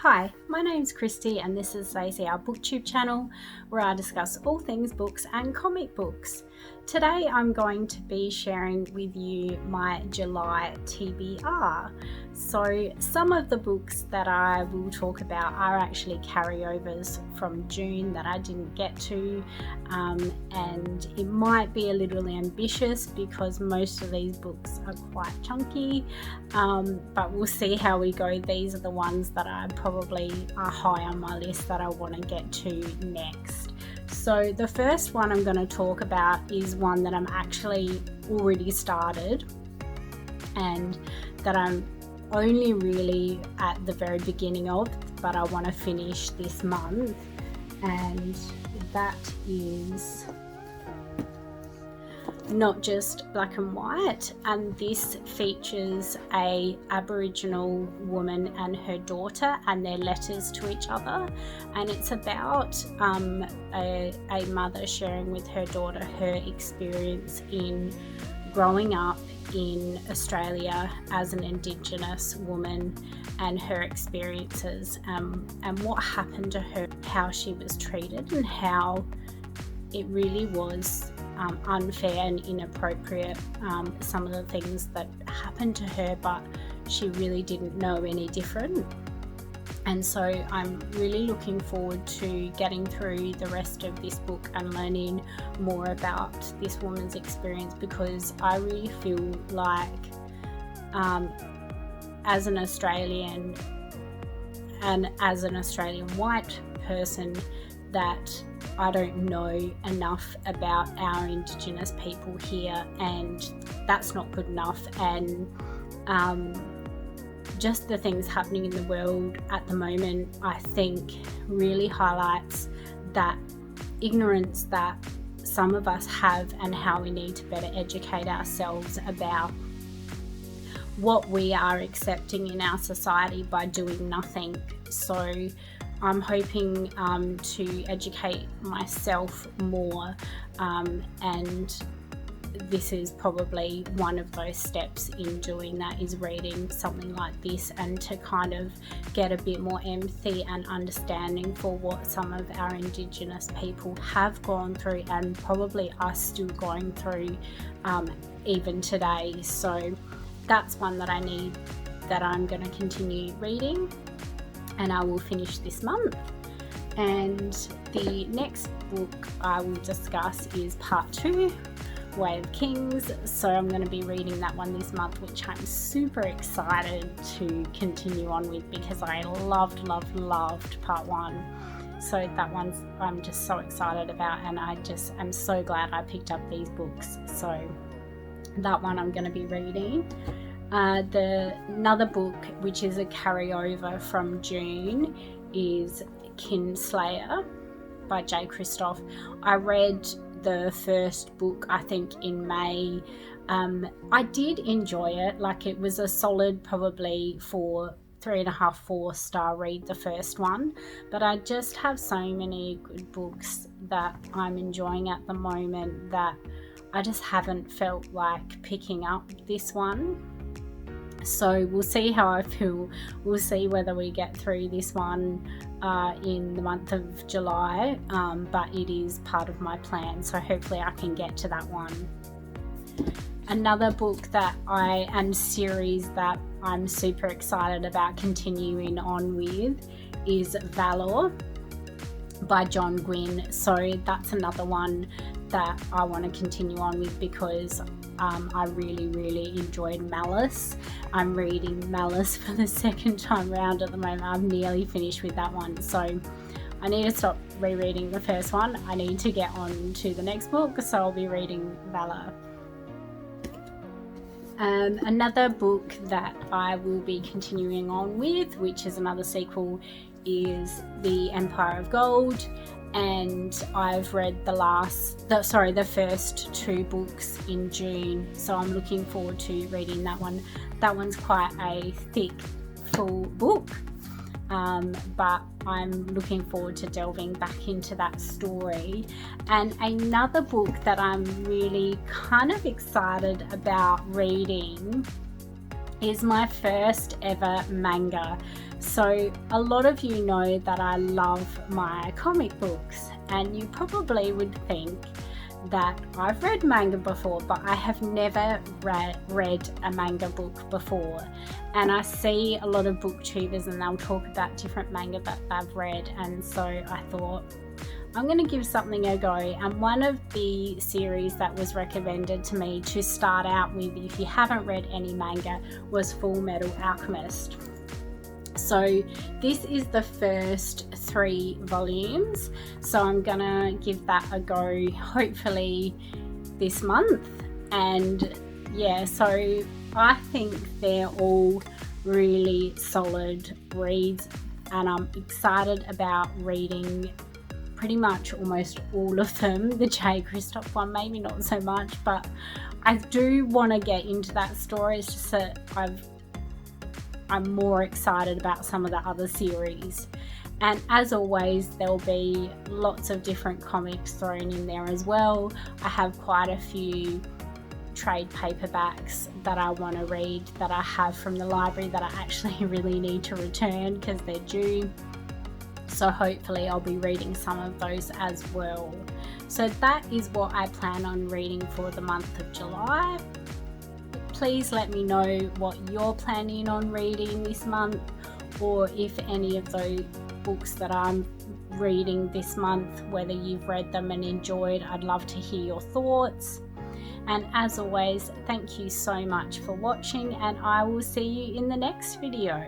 Hi, my name's Christy and this is our Booktube channel where I discuss all things books and comic books. Today I'm going to be sharing with you my July TBR. So some of the books that I will talk about are actually carryovers from June that I didn't get to, and it might be a little ambitious because most of these books are quite chunky, but we'll see how we go. These are the ones that I probably are high on my list that I want to get to next. So the first one I'm going to talk about is one that I'm actually already started and that I'm only really at the very beginning of, but I want to finish this month, and that is Not Just Black and White, and this features a Aboriginal woman and her daughter and their letters to each other, and it's about a mother sharing with her daughter her experience in growing up in Australia as an Indigenous woman and her experiences, and what happened to her, how she was treated and how it really was unfair and inappropriate, some of the things that happened to her, but she really didn't know any different. And so I'm really looking forward to getting through the rest of this book and learning more about this woman's experience, because I really feel like as an Australian and as an Australian white person that I don't know enough about our Indigenous people here, and that's not good enough. And just the things happening in the world at the moment, I think really highlights that ignorance that some of us have and how we need to better educate ourselves about what we are accepting in our society by doing nothing. So I'm hoping to educate myself more, and this is probably one of those steps in doing that, is reading something like this and to kind of get a bit more empathy and understanding for what some of our Indigenous people have gone through and probably are still going through even today. So that's one that I need, that I'm going to continue reading, and I will finish this month. And the next book I will discuss is part 2, Way of Kings. So I'm going to be reading that one this month, which I'm super excited to continue on with because I loved part 1. So that one's I'm just so excited about, and I'm so glad I picked up these books. So that one I'm going to be reading. Another book which is a carryover from June is Kingslayer by J. Christoph. I read the first book I think in May. I did enjoy it. Like, it was a solid probably 3.5-4 star read, the first one, but I just have so many good books that I'm enjoying at the moment that I just haven't felt like picking up this one. So we'll see how I feel. We'll see whether we get through this one in the month of July, but it is part of my plan, so hopefully I can get to that one. Another book and series that I'm super excited about continuing on with is Valor by John Gwynne. So that's another one that I want to continue on with because I really enjoyed Malice. I'm reading Malice for the second time around at the moment. I'm nearly finished with that one, so I need to stop rereading the first one. I need to get on to the next book, so I'll be reading Valor. Another book that I will be continuing on with, which is another sequel, is The Empire of Gold, and I've read the first 2 books in June, so I'm looking forward to reading that one. That one's quite a thick, full book, but I'm looking forward to delving back into that story. And another book that I'm really kind of excited about reading is my first ever manga. So a lot of you know that I love my comic books, and you probably would think that I've read manga before, but I have never read a manga book before. And I see a lot of booktubers and they'll talk about different manga that they've read, and so I thought I'm going to give something a go. And one of the series that was recommended to me to start out with, if you haven't read any manga, was Full Metal Alchemist. So this is the first 3 volumes, so I'm gonna give that a go hopefully this month. And yeah, so I think they're all really solid reads, and I'm excited about reading pretty much almost all of them. The J. Kristoff one maybe not so much, but I do want to get into that story. It's just that I'm more excited about some of the other series. And as always, there'll be lots of different comics thrown in there as well. I have quite a few trade paperbacks that I want to read that I have from the library that I actually really need to return because they're due. So hopefully I'll be reading some of those as well. So that is what I plan on reading for the month of July. Please let me know what you're planning on reading this month, or if any of those books that I'm reading this month, whether you've read them and enjoyed. I'd love to hear your thoughts. And as always, thank you so much for watching, and I will see you in the next video.